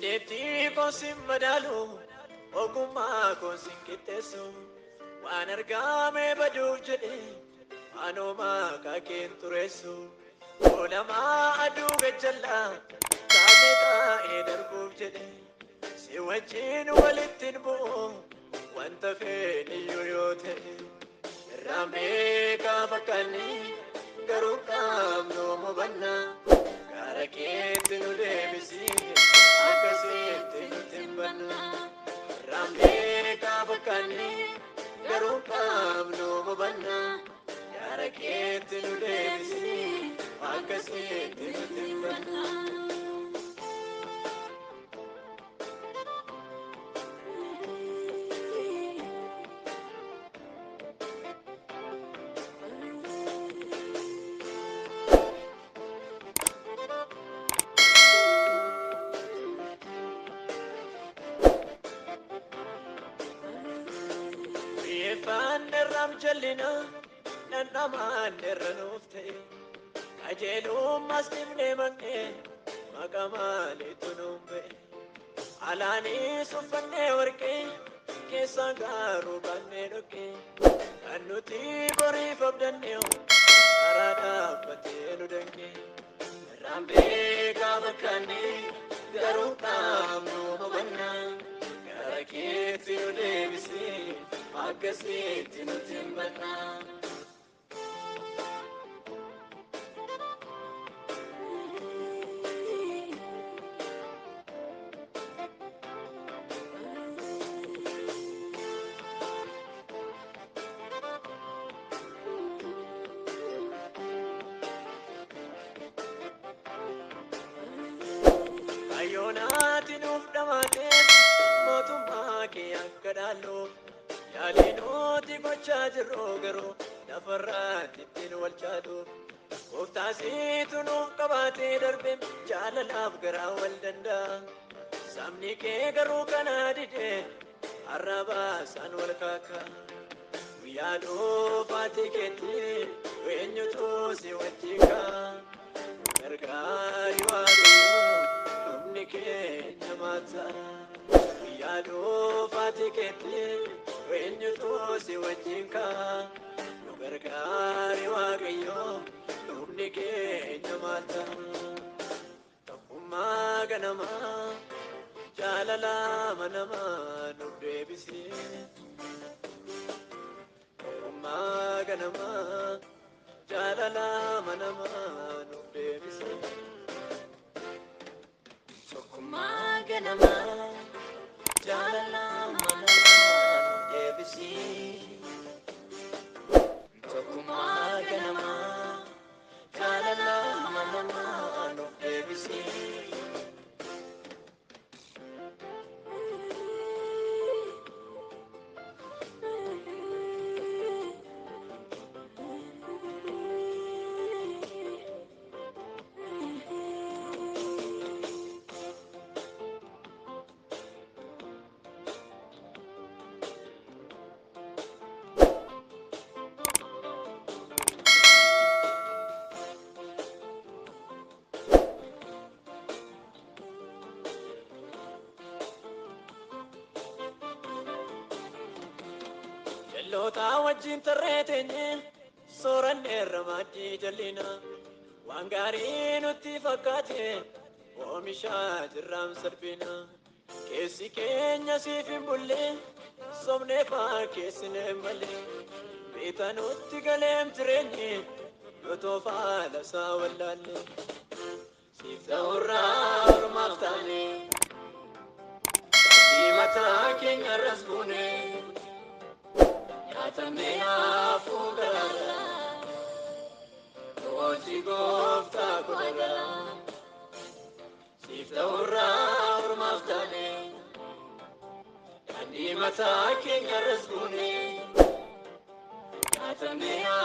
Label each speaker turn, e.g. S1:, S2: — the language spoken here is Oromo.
S1: dandeettii kosin madaalu ogummaa kosin qixxeessu waan argame baduuf jedhe anoomaa kaakeen tureessu olamaa aduu gajjallaa taatee taa'ee darbuuf jedhe si wajjin walittiin bu'u wanta feeniyyuu yoo ta'e irraan beekaa fakkaanne garuu qaamnoo mubannaa gara keetti nu deebisi akkasitti nuti hin bannaa irraan beekaa fakkaanne garuu qaamnoo mubannaa gara keetti nu deebisi akkasitti nuti hin bannaa. Fanneram jalina nannaman nerranufte kajelum mastimne manne makamali tunumbe alani sufanne warke kesangaru banne doke annuti bori fabdanne arada patelu danke rambe kabakani garukam no banna garaketi udebisi akkasitti nuti hin bannaa. Ayyoonati nuuf dhamaatee mootummaa kee akka dhaallu yaalinooti gochaa jirru garuu lafarraatti ittiin wal chaatu gooftaasiitu nuuf qabaatee darbe jaalalaaf garaa wal danda'a sabni kee garuu kana dide arrabaasan wal kaaka guyyaa dhuunfaatti keetti eenyutu si wajjin kaa gargaari waaqayyoo humni keenya maata guyyaa dhuunfaatti keetti eenyutu si wajjin kaa nu gargaari waaqayyoo humni keenya maata tokkummaa ganamaa jaalalaa manamaa nuuf deebisi tokkummaa ganamaa jaalalaa manamaa nuuf deebisi tokkummaa ganamaa jaalalaa manamaa Tokkummaa ganamaa jaalalaa manamaa nuuf deebisi. Loota wajjin tarreetenye sooranne ramadii jallina waan gaarii nutti fakkaate oomishaa jirraam salphina keessi keenya siif hin bulle somnee faa keessine malee beeta nutti galeem jireenye yotoo faala isaa wallaalle siif ta'urraa ormaaf taane diimataa keenya irras buune Atamea fugara, Oji gofta kudara, Sifta ura urmaftane, Kandi mata kenga rasgune, Atamea